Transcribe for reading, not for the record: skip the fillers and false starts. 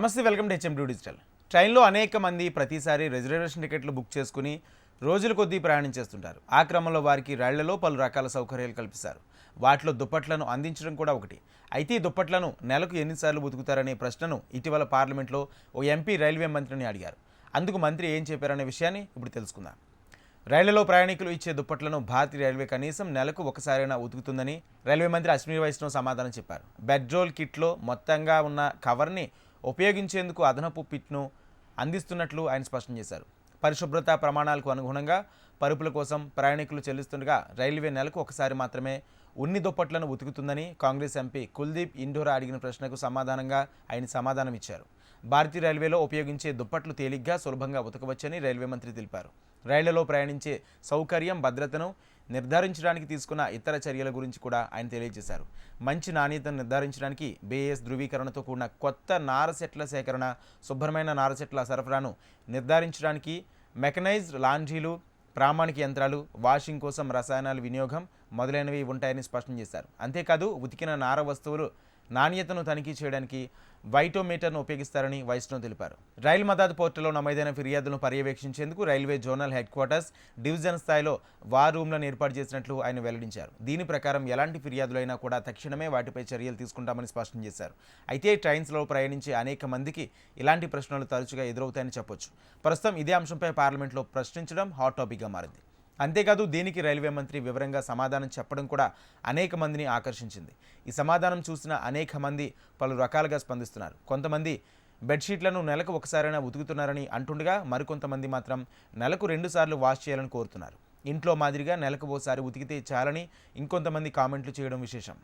నమస్తే, welcome to HM digital. ట్రైన్లో అనేక మంది ప్రతిసారి రిజర్వేషన్ టికెట్లు బుక్ చేసుకుని రోజుల కొద్దీ ప్రయాణం చేస్తుంటారు. ఆ క్రమంలో వారికి రైళ్లలో పలు రకాల సౌకర్యాలు కల్పిస్తారు. వాటిలో దుప్పట్లను అందించడం కూడా ఒకటి. అయితే ఈ దుప్పట్లను నెలకు ఎన్నిసార్లు ఉతుకుతారనే ప్రశ్నను ఇటీవల పార్లమెంట్లో ఓ ఎంపీ రైల్వే మంత్రిని అడిగారు. అందుకు మంత్రి ఏం చెప్పారనే విషయాన్ని ఇప్పుడు తెలుసుకుందాం. రైళ్లలో ప్రయాణికులు ఇచ్చే దుప్పట్లను భారతీయ రైల్వే కనీసం నెలకు ఒకసారైనా ఉతుకుతుందని రైల్వే మంత్రి అశ్విని వైష్ణవ్ సమాధానం చెప్పారు. బెడ్రోల్ కిట్లో మొత్తంగా ఉన్న కవర్ని ఉపయోగించేందుకు అదనపు పిట్ను అందిస్తున్నట్లు ఆయన స్పష్టం చేశారు. పరిశుభ్రత ప్రమాణాలకు అనుగుణంగా పరుపుల కోసం ప్రయాణికులు చెల్లిస్తుండగా రైల్వే నెలకు ఒకసారి మాత్రమే ఉన్ని దుప్పట్లను ఉతుకుతుందని కాంగ్రెస్ ఎంపీ కుల్దీప్ ఇండోరా అడిగిన ప్రశ్నకు సమాధానంగా ఆయన సమాధానం ఇచ్చారు. భారతీయ రైల్వేలో ఉపయోగించే దుప్పట్లు తేలిగ్గా సులభంగా ఉతకవచ్చని రైల్వే మంత్రి తెలిపారు. రైళ్లలో ప్రయాణించే సౌకర్యం, భద్రతను నిర్ధారించడానికి తీసుకున్న ఇతర చర్యల గురించి కూడా ఆయన తెలియజేశారు. మంచి నాణ్యతను నిర్ధారించడానికి బేఎస్ ధృవీకరణతో కూడిన కొత్త నారసెట్ల సేకరణ, శుభ్రమైన నారసెట్ల సరఫరాను నిర్ధారించడానికి మెకనైజ్డ్ లాండ్రీలు, ప్రామాణిక యంత్రాలు, వాషింగ్ కోసం రసాయనాల వినియోగం మొదలైనవి ఉంటాయని స్పష్టం చేశారు. అంతేకాదు ఉతికిన నార వస్తువులు నాణ్యతను తనిఖీ చేయడానికి వైటోమీటర్ను ఉపయోగిస్తారని వైష్ణవ్ తెలిపారు. రైలు మదాద్ పోర్టల్లో నమోదైన ఫిర్యాదులను పర్యవేక్షించేందుకు railway zonal headquarters, division స్థాయిలో వార్ రూమ్లను ఏర్పాటు చేసినట్లు ఆయన వెల్లడించారు. దీని ప్రకారం ఎలాంటి ఫిర్యాదులైనా కూడా తక్షణమే వాటిపై చర్యలు తీసుకుంటామని స్పష్టం చేశారు. అయితే ట్రైన్స్లో ప్రయాణించే అనేక మందికి ఇలాంటి ప్రశ్నలు తరచుగా ఎదురవుతాయని చెప్పొచ్చు. ప్రస్తుతం ఇదే అంశంపై పార్లమెంట్లో ప్రశ్నించడం హాట్ టాపిక్గా మారింది. అంతేకాదు దీనికి రైల్వే మంత్రి వివరంగా సమాధానం చెప్పడం కూడా అనేక మందిని ఆకర్షించింది. ఈ సమాధానం చూసిన అనేక మంది పలు రకాలుగా స్పందిస్తున్నారు. కొంతమంది బెడ్షీట్లను నెలకు ఒకసారైనా ఉతుకుతున్నారని అంటుండగా మరికొంతమంది మాత్రం నెలకు 2 సార్లు వాష్ చేయాలని కోరుతున్నారు. ఇంట్లో మాదిరిగా నెలకు ఓసారి ఉతికితే చాలని ఇంకొంతమంది కామెంట్లు చేయడం విశేషం.